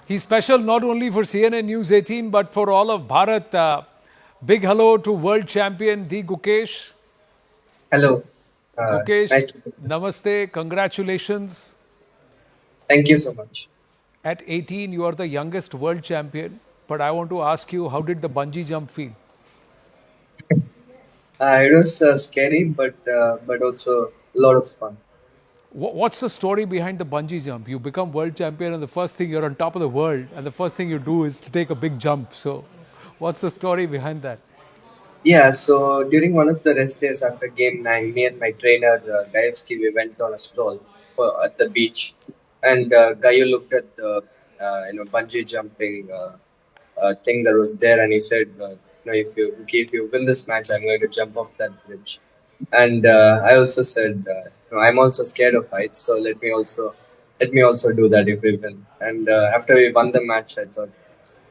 He's special not only for CNN News 18 but for all of Bharat. Big hello to world champion D. Gukesh. Hello. Nice Gukesh, to meet you. namaste, congratulations. Thank you so much. At 18, you are the youngest world champion. But I want to ask you, how did the bungee jump feel? It was scary, but also a lot of fun. What's the story behind the bungee jump? You become world champion, and the first thing you're on top of the world, and the first thing you do is to take a big jump. So, what's the story behind that? Yeah, so during one of the rest days after game 9, me and my trainer, Gaevsky, we went on a stroll at the beach. And Gaio looked at the bungee jumping thing that was there, and he said, if you win this match, I'm going to jump off that bridge. And I also said, I'm also scared of heights, so let me also do that if we win. And after we won the match, I thought,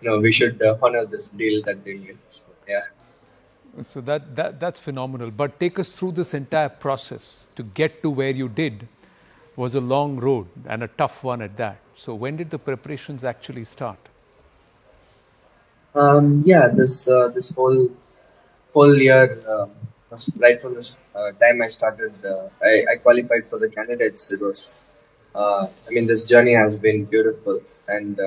we should honor this deal that we made. So, yeah. So that's phenomenal. But take us through this entire process to get to where you did was a long road and a tough one at that. So when did the preparations actually start? Yeah, this whole year, right from this time I started, I qualified for the candidates. It was, this journey has been beautiful, and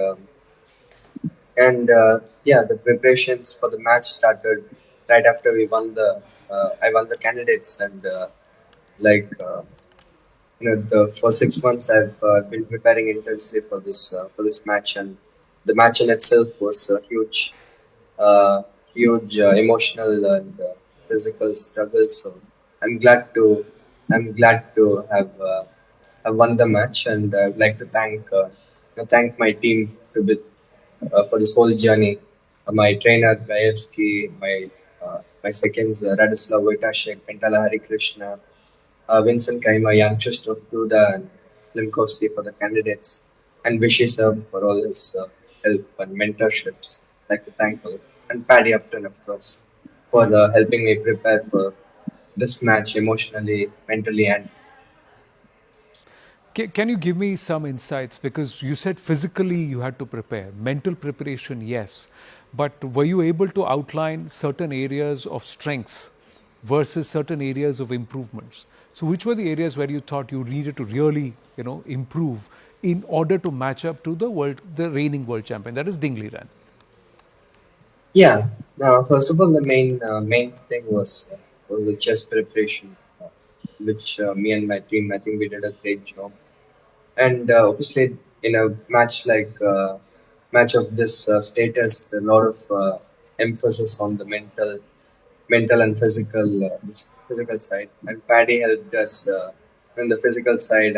yeah, the preparations for the match started right after we won the I won the candidates, and like the for 6 months I've been preparing intensely for this match, and the match in itself was uh, huge emotional and physical struggle. So I'm glad to have won the match, and I'd like to thank my team for this whole journey. My trainer Gaevsky, my seconds Radislav Wojtaszek, Pentala Hari Krishna, Vincent Kaima, Jan Krzysztof Duda, and Limkowski for the candidates, and Vishy sir for all his help and mentorships. I'd like to thank all of them. And Paddy Upton, of course, for helping me prepare for this match emotionally, mentally, and physically. Can you give me some insights? Because you said physically you had to prepare, mental preparation, yes. But were you able to outline certain areas of strengths versus certain areas of improvements? So, which were the areas where you thought you needed to really, improve in order to match up to the reigning world champion, that is Dingley Ran? Yeah. First of all, the main thing was the chess preparation, which me and my team, I think we did a great job. And obviously, in a match of this status, a lot of emphasis on the mental and physical side. And Paddy helped us in the physical side.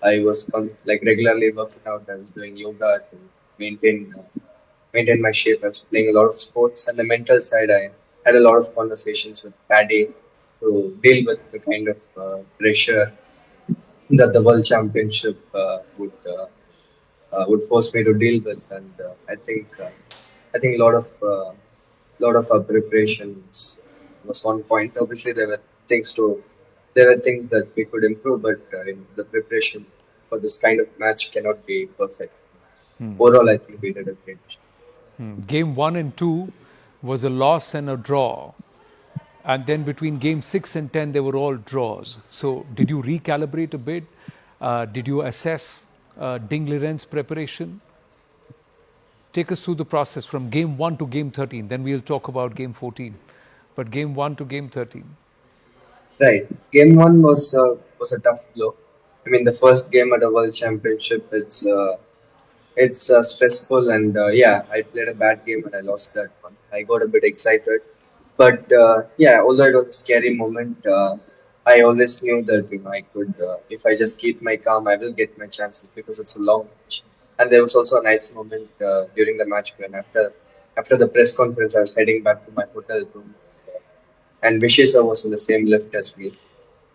I was like regularly working out. I was doing yoga to maintain maintain my shape. I was playing a lot of sports. And the mental side, I had a lot of conversations with Paddy to deal with the kind of pressure that the World Championship would force me to deal with. And I think a lot of our preparations was on point. Obviously, there were things that we could improve, but the preparation for this kind of match cannot be perfect. Overall, I think we did a great job. Game 1 and 2 was a loss and a draw. And then between game 6 and 10, they were all draws. So, did you recalibrate a bit? Did you assess Ding Liren's preparation? Take us through the process from game 1 to game 13. Then we'll talk about game 14. But game 1 to game 13. Right. Game one was a tough blow. I mean, the first game at a World Championship, it's stressful, and yeah, I played a bad game and I lost that one. I got a bit excited, but yeah, although it was a scary moment, I always knew that I could, if I just keep my calm, I will get my chances because it's a long match. And there was also a nice moment during the match when after the press conference, I was heading back to my hotel room, and Vishy sir was in the same lift as me,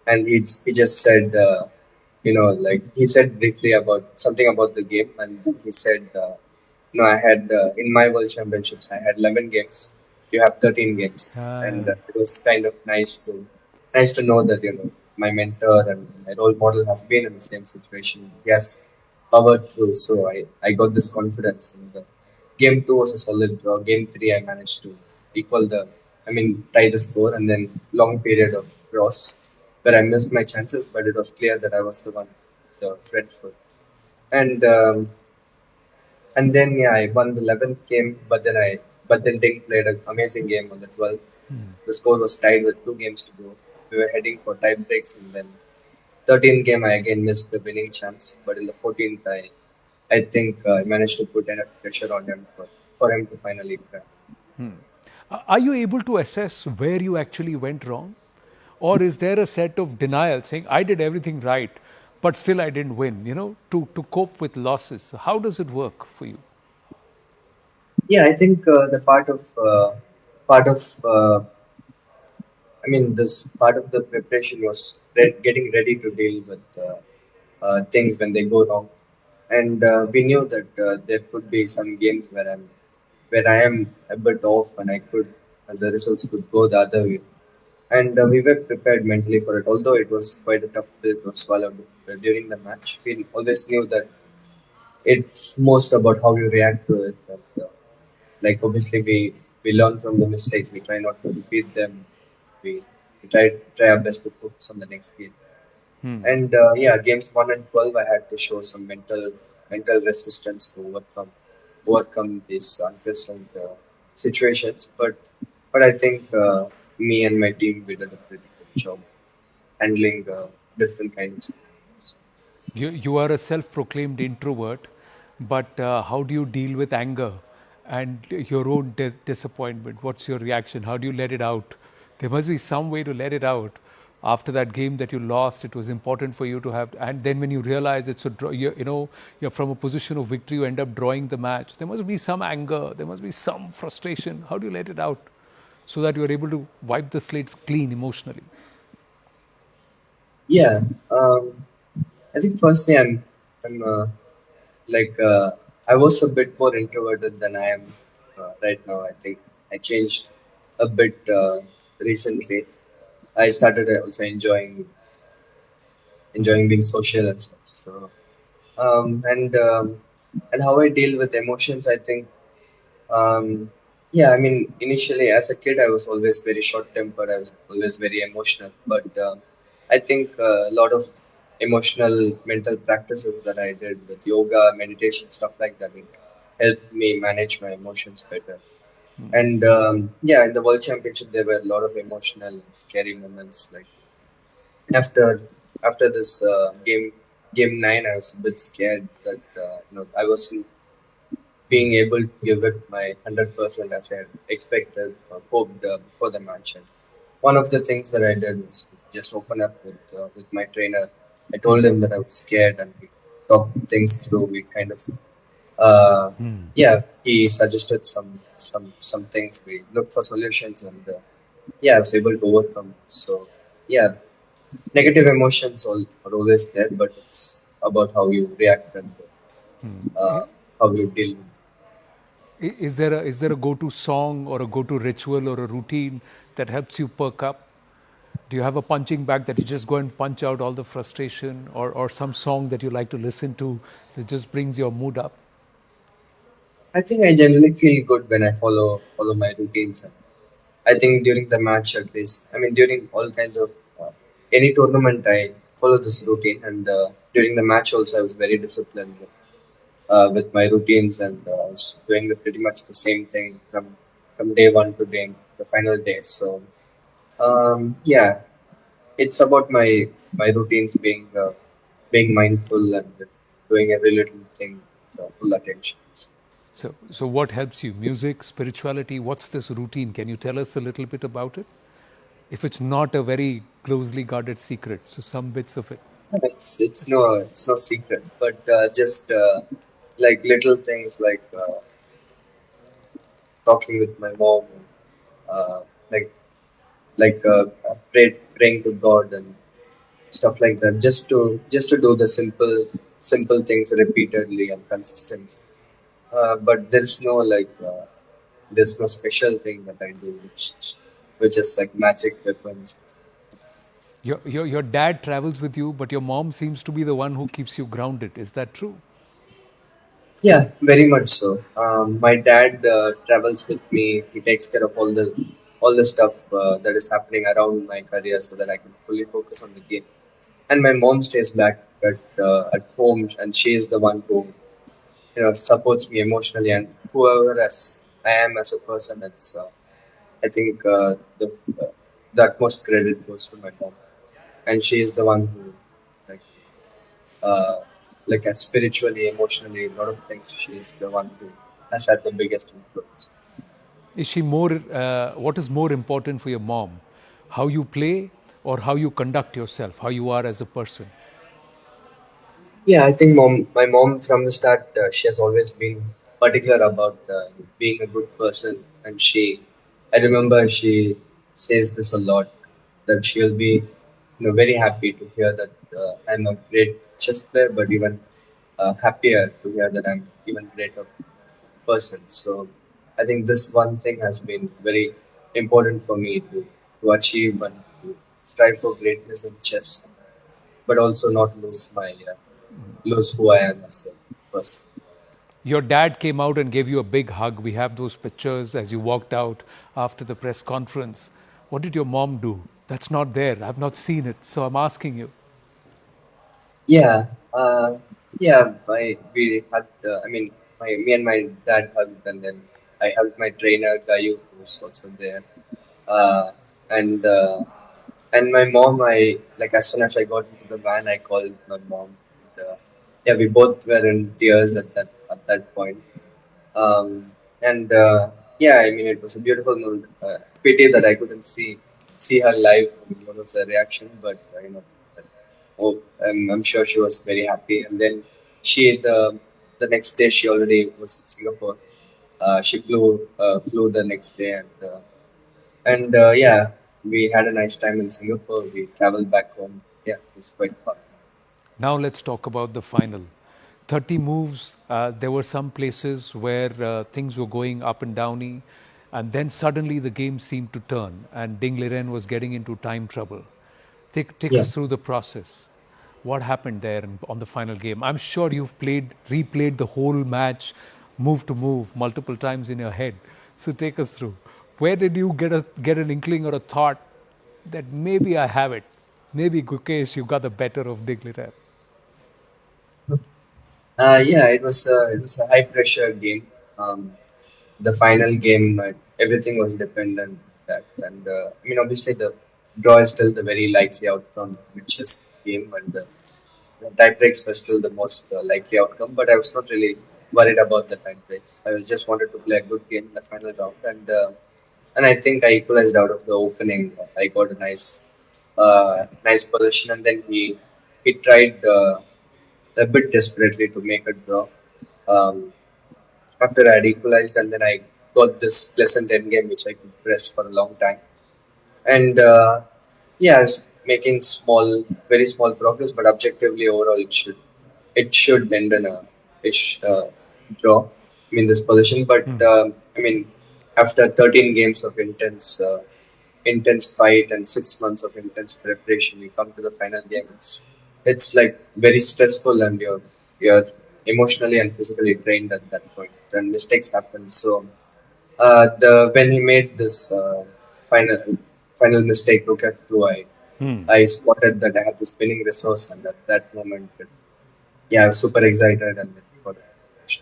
and he just said, like he said briefly about something about the game, and then he said, I had in my World Championships, I had 11 games. You have 13 games, and it was kind of nice to know that my mentor and my role model has been in the same situation. Yes, power through. So I got this confidence. And game two was a solid draw. Game three, I managed to tie the score, and then long period of draws where I missed my chances, but it was clear that I was the one, the Fred foot. And then yeah, I won the 11th game, but then Ding played an amazing game on the 12th. The score was tied with 2 games to go. We were heading for tie breaks, and then 13th game I again missed the winning chance. But in the 14th, I think I managed to put enough pressure on him for him to finally crack. Are you able to assess where you actually went wrong? Or is there a set of denial saying, I did everything right, but still I didn't win, to cope with losses? How does it work for you? Yeah, I think the part of this part of the preparation was getting ready to deal with things when they go wrong, and we knew that there could be some games where I am a bit off, and the results could go the other way, and we were prepared mentally for it. Although it was quite a tough pill to swallow during the match, we always knew that it's most about how you react to it. And, like obviously we learn from the mistakes. We try not to repeat them. We try our best to focus on the next game. And yeah, games 1 and 12, I had to show some mental resistance to overcome these unpleasant situations. But I think me and my team we did a pretty good job handling different kinds of games. You are a self proclaimed introvert, but how do you deal with anger and your own disappointment? What's your reaction? How do you let it out? There must be some way to let it out. After that game that you lost, it was important for you to have. And then when you realize it's a draw, you're from a position of victory, you end up drawing the match. There must be some anger, there must be some frustration. How do you let it out so that you're able to wipe the slates clean emotionally? Yeah, I think firstly I'm like I was a bit more introverted than I am right now. I think I changed a bit recently. I started also enjoying being social and stuff. So um, and um, and how I deal with emotions, I think yeah, I mean initially as a kid I was always very short tempered. I was always very emotional, but I think a lot of emotional mental practices that I did with yoga, meditation, stuff like that, it helped me manage my emotions better. And yeah, in the World Championship, there were a lot of emotional, scary moments. Like after after this game nine, I was a bit scared that I wasn't being able to give it my 100% as I had expected or hoped before the match. And one of the things that I did was to just open up with my trainer. I told him that I was scared, and we talked things through. We kind of yeah, he suggested some things. We looked for solutions, and yeah, I was able to overcome. So yeah, negative emotions are always there, but it's about how you react and uh, how you deal with. Is there a go-to song or a go-to ritual or a routine that helps you perk up? Do you have a punching bag that you just go and punch out all the frustration, or some song that you like to listen to that just brings your mood up? I think I generally feel good when I follow my routines. And I think during the match, at least, I mean during all kinds of any tournament, I follow this routine, and during the match also, I was very disciplined with my routines, and I was doing pretty much the same thing from day one to day the final day. So yeah, it's about my routines being mindful and doing every little thing with full attention. So what helps you? Music, spirituality? What's this routine? Can you tell us a little bit about it? If it's not a very closely guarded secret, so some bits of it. It's no secret, but just like little things like talking with my mom, and, like praying to God and stuff like that. Just to do the simple things repeatedly and consistently. But there's no special thing that I do which is like magic weapons. Your dad travels with you, but your mom seems to be the one who keeps you grounded. Is that true? Yeah, very much so. My dad travels with me. He takes care of all the stuff that is happening around my career, so that I can fully focus on the game. And my mom stays back at home, and she is the one who supports me emotionally, and whoever as I am as a person. It's I think the utmost credit goes to my mom, and she is the one who like uh, as spiritually, emotionally, a lot of things. She is the one who has had the biggest influence. Is she more, what is more important for your mom? How you play or how you conduct yourself, how you are as a person? Yeah, I think my mom from the start, she has always been particular about being a good person, and I remember she says this a lot, that she'll be, very happy to hear that I'm a great chess player, but even happier to hear that I'm even greater person. So I think this one thing has been very important for me to achieve and to strive for greatness in chess, but also not lose who I am as a person. Your dad came out and gave you a big hug. We have those pictures as you walked out after the press conference. What did your mom do? That's not there. I've not seen it. So I'm asking you. Yeah, yeah. We hugged. Me and my dad hugged, and then I hugged my trainer Gayu, who was also there. Uh, and my mom, I like as soon as I got into the van, I called my mom. And, yeah, we both were in tears at that point. And yeah, I mean, it was a beautiful moment. Pity that I couldn't see her live. I mean, what was her reaction? But oh, I'm sure she was very happy. And then the next day she already was in Singapore. She flew the next day, and yeah, we had a nice time in Singapore. We traveled back home. Yeah, it was quite fun. Now let's talk about the final. 30 moves, there were some places where things were going up and downy, and then suddenly the game seemed to turn, and Ding Liren was getting into time trouble. Take Yeah. us through the process. What happened there on the final game? I'm sure you've replayed the whole match, move to move, multiple times in your head. So take us through. Where did you get an inkling or a thought that maybe I have it? Maybe Gukesh, you got the better of Ding Liren. Yeah, it was a high pressure game. The final game, everything was dependent on that, and I mean, obviously the draw is still the very likely outcome in a chess game, and the tie breaks were still the most likely outcome. But I was not really worried about the tie breaks. I was just wanted to play a good game in the final round, and I think I equalized out of the opening. I got a nice position, and then he tried a bit desperately to make a draw. Um, After I had equalized, and then I got this pleasant endgame which I could press for a long time. And yeah, I was making very small progress, but objectively overall, it should end in a ish draw. I mean, this position, but I mean, after 13 games of intense fight and 6 months of intense preparation, you come to the final game. It's like very stressful, and you're emotionally and physically drained at that point, and mistakes happen. So the when he made this final mistake, rook f2, I spotted that I had the spinning resource, and at that moment, yeah, I was super excited, and then got it.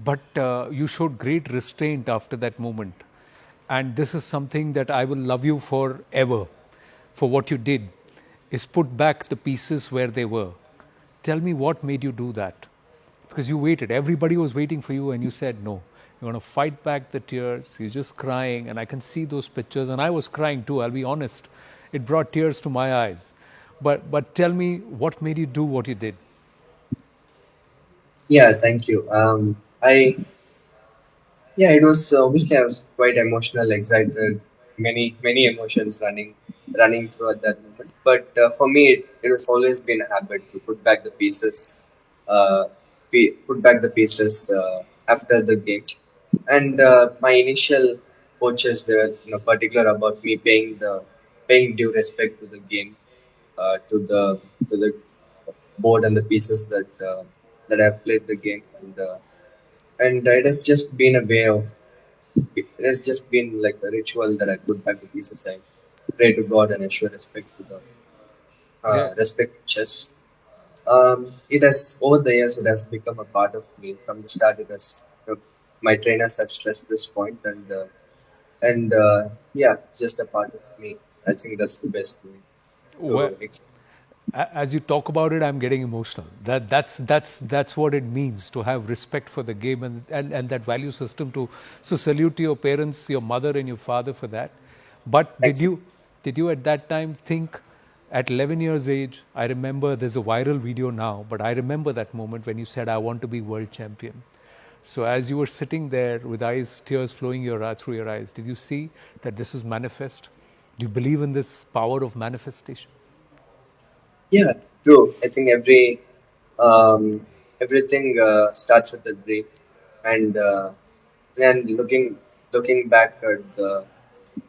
But you showed great restraint after that moment. And this is something that I will love you forever for what you did, is put back the pieces where they were. Tell me what made you do that. Because you waited. Everybody was waiting for you, and you said no. You're going to fight back the tears. You're just crying. And I can see those pictures. And I was crying too, I'll be honest. It brought tears to my eyes. But tell me what made you do what you did. Yeah, thank you. I Yeah, it was obviously I was quite emotional, excited, many emotions running through at that moment. But for me, it was always been a habit to put back the pieces, put back the pieces after the game. And my initial coaches, they were particular about me paying due respect to the game, to the board and the pieces that I've played the game, and it has just been a way of it has just been like a ritual that I put back to pieces. I pray to God and I show respect to the Yeah. respect to chess. It has over the years it has become a part of me. From the start, it has my trainers have stressed this point, and yeah, just a part of me. I think that's the best way Well, to explain. as you talk about it, I'm getting emotional. That's what it means to have respect for the game and that value system. So salute to your parents, your mother and your father for that. But Thanks. did you at that time think at 11 years age? I remember there's a viral video now, but I remember that moment when you said I want to be world champion. So as you were sitting there with eyes, tears flowing through your eyes, did you see that this is manifest? Do you believe in this power of manifestation? Yeah, true. I think um, everything starts with a dream, and and looking back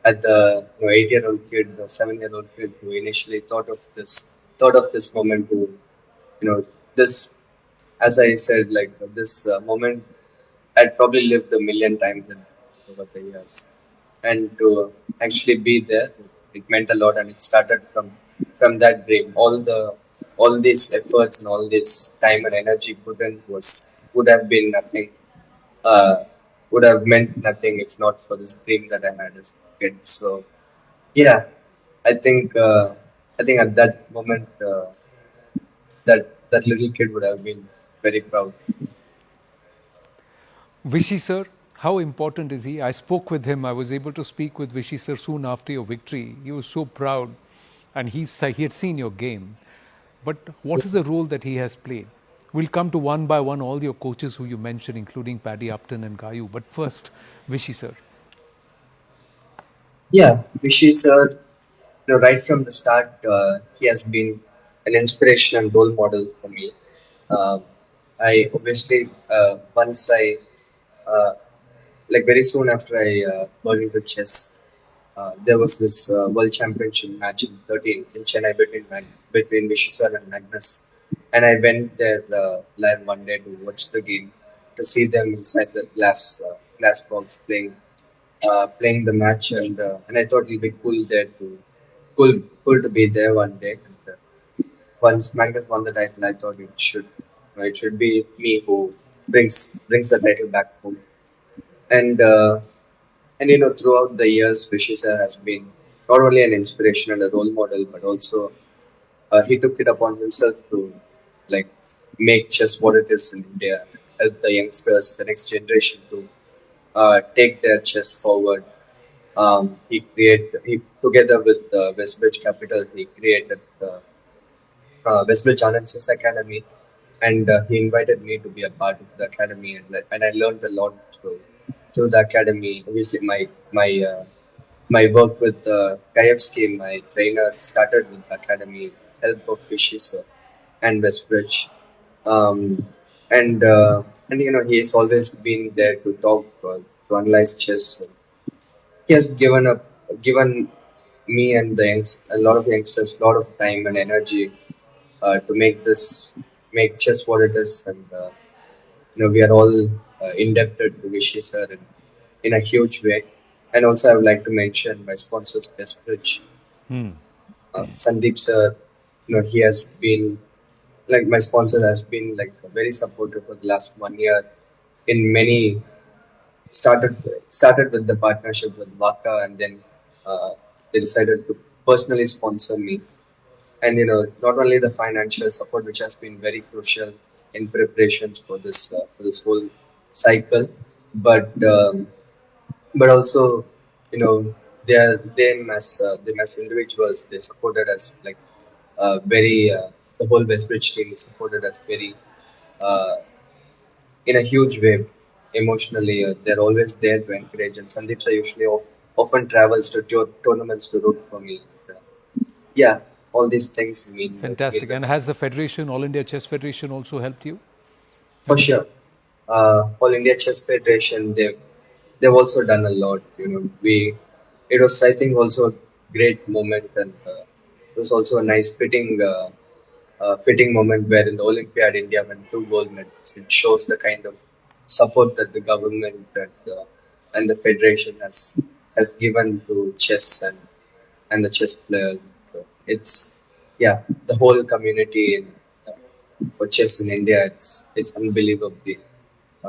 at the 8-year-old kid, the 7-year-old kid who initially thought of this moment, who this, as I said, like this moment I'd probably lived a million times over the years, and to actually be there, it meant a lot, and it started from that dream. All these efforts and all this time and energy put in was would have been nothing. Uh, would have meant nothing if not for this dream that I had as a kid. So yeah, I think uh, I think at that moment that little kid would have been very proud. Vishy sir, how important is he? I spoke with him. I was able to speak with Vishy sir soon after your victory. He was so proud, and he had seen your game. But what is the role that he has played? We'll come to one by one all your coaches who you mentioned, including Paty Upton and Gayu. But first, Vishy sir. Yeah, Vishy sir, right from the start, he has been an inspiration and role model for me. Uh, I obviously once I uh, like very soon after I got into chess, there was this World Championship match in 13 in Chennai between Vishy sir and Magnus, and I went there live one day to watch the game, to see them inside the glass box playing the match, and I thought it'd be cool to be there one day. And once Magnus won the title, I thought it should be me who brings the title back home. And throughout the years, Vishy sir has been not only an inspiration and a role model, but also he took it upon himself to like make chess what it is in India, help the youngsters, the next generation to take their chess forward. He together with Westbridge Capital, he created Westbridge Anand Chess Academy, and he invited me to be a part of the academy, and I learned a lot through the academy. Obviously, my work with Kayevsky, my trainer, started with the academy with help of Vishy sir and Westbridge, um, and he has always been there to talk to analyze chess. He has given me and a lot of youngsters a lot of time and energy to make chess what it is, and we are all indebted to Vishy sir in a huge way. And also, I would like to mention my sponsors, Bestbridge, Sandeep sir. He has been like my sponsor has been like very supportive for the last 1 year in many started with the partnership with Waka, and then uh, they decided to personally sponsor me. And not only the financial support, which has been very crucial in preparations for this whole cycle, but but also them as individuals, they supported us like very the whole Westbridge team supported us very uh, in a huge way emotionally. They're always there to encourage, and Sandeep sir usually often travels to tournaments to root for me. Yeah, all these things mean Fantastic. the And has the Federation, All India Chess Federation, also helped you? for sure. All India Chess Federation, they've also done a lot. It was, I think, also a great moment, and it was also a nice fitting fitting moment where in the Olympiad India won 2 gold medals. It shows the kind of support that the government and the federation has given to chess and the chess players. It's the whole community for chess in India. It's unbelievably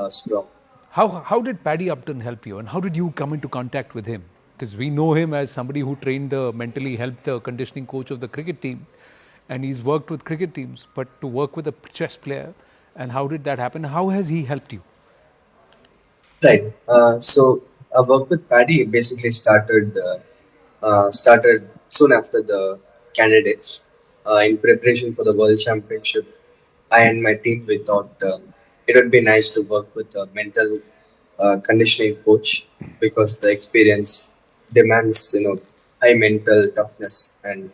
strong. How did Paddy Upton help you, and how did you come into contact with him? Because we know him as somebody who trained the mentally helped the conditioning coach of the cricket team, and he's worked with cricket teams. But to work with a chess player, and how did that happen? How has he helped you? Right. So our work with Paddy basically started soon after the candidates. In preparation for the World Championship, I and my team we thought it would be nice to work with a mental conditioning coach because the experience demands high mental toughness and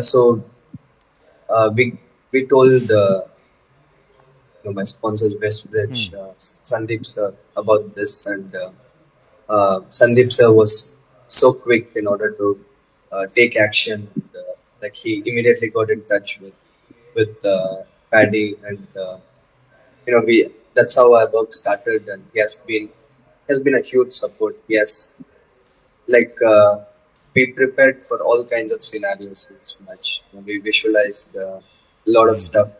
so we told my sponsors Westbridge Sandeep sir about this and Sandeep sir was so quick in order to take action. Like he immediately got in touch with Paddy, and we that's how our work started, and he has been a huge support. He has we prepared for all kinds of scenarios in this match. We visualized a lot of stuff,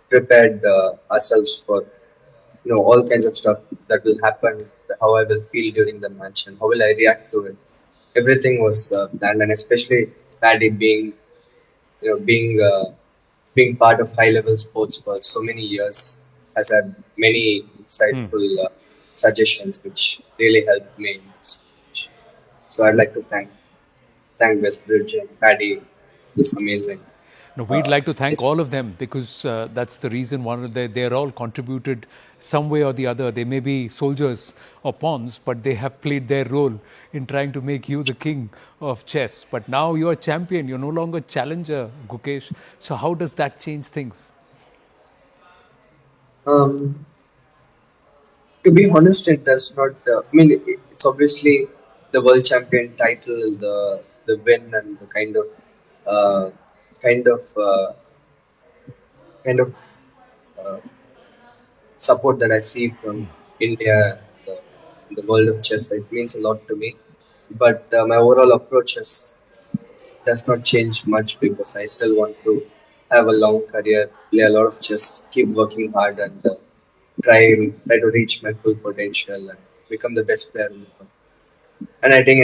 prepared ourselves for all kinds of stuff that will happen, how I will feel during the match, and how will I react to it. Everything was planned, and especially Paddy being part of high level sports for so many years has had many insightful suggestions which really helped me in this match. So I'd like to thank Westbridge and Paddy for this amazing. No, we'd like to thank It's all of them because that's the reason. They're all contributed some way or the other. They may be soldiers or pawns, but they have played their role in trying to make you the king of chess. But now you're a champion. You're no longer challenger, Gukesh. So how does that change things? um, to be honest, it does not. I mean, it's obviously the world champion title, the win, and the uh, kind of, uh, kind of uh, support that I see from India in the world of chess. It means a lot to me. But my overall approach does not change much because I still want to have a long career, play a lot of chess, keep working hard, and try to reach my full potential and become the best player in the world. And I think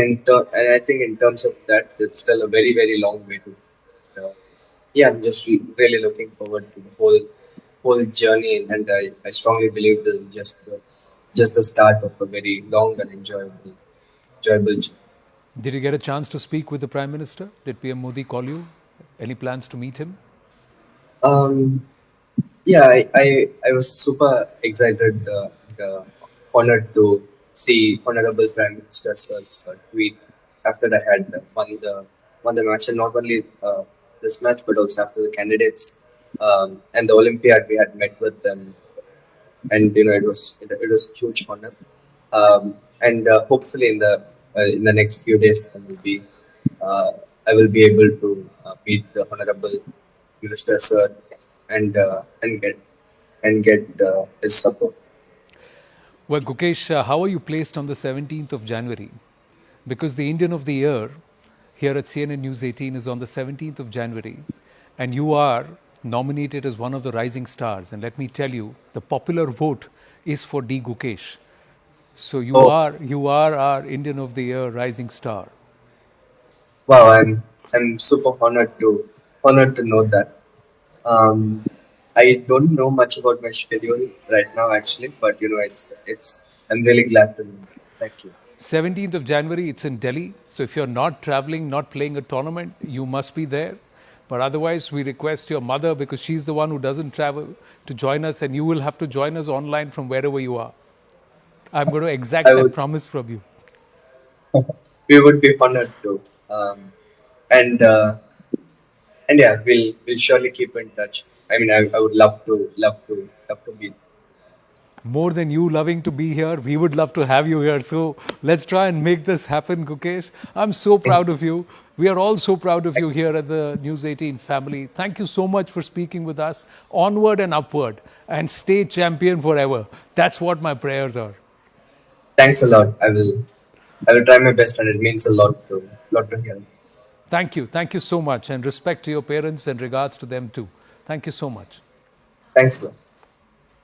in terms of that, it's still a very very long way to. Uh, I'm just really looking forward to the whole journey, and I strongly believe this is just the start of a very long and enjoyable journey. Did you get a chance to speak with the Prime Minister? Did PM Modi call you? Any plans to meet him? Um, yeah, I was super excited, uh, honored to see Honorable Prime Minister Sir's tweet after I had won the match, and not only this match but also after the candidates and the Olympiad. We had met with them, and it was a huge honor. And hopefully in the next few days uh, I will be able to meet the Honorable Minister Sir and get his support. Well, Gukesh, how are you placed on the 17th of January? Because the Indian of the Year here at CNN News 18 is on the 17th of January, and you are nominated as one of the rising stars. And let me tell you, the popular vote is for D. Gukesh. So you Oh are you are our Indian of the Year rising star. wow! I'm super honored to know that. Um, I don't know much about my schedule right now actually, but it's I'm really glad to know that. Thank you. 17th of January, it's in Delhi. So if you're not traveling, not playing a tournament, you must be there. But otherwise, we request your mother, because she's the one who doesn't travel, to join us, and you will have to join us online from wherever you are. I'm going to I exact that would promise from you. we would be honored to. And and yeah, we'll surely keep in touch. I mean, I would love to be. More than you loving to be here, we would love to have you here. So let's try and make this happen, Gukesh. I'm so proud of you. We are all so proud of you here at the News 18 family. Thank you so much for speaking with us. Onward and upward, and stay champion forever. That's what my prayers are. Thanks a lot. I will try my best, and it means a lot to hear this. Thank you. Thank you so much. And respect to your parents and regards to them too. Thank you so much. Thanks a lot.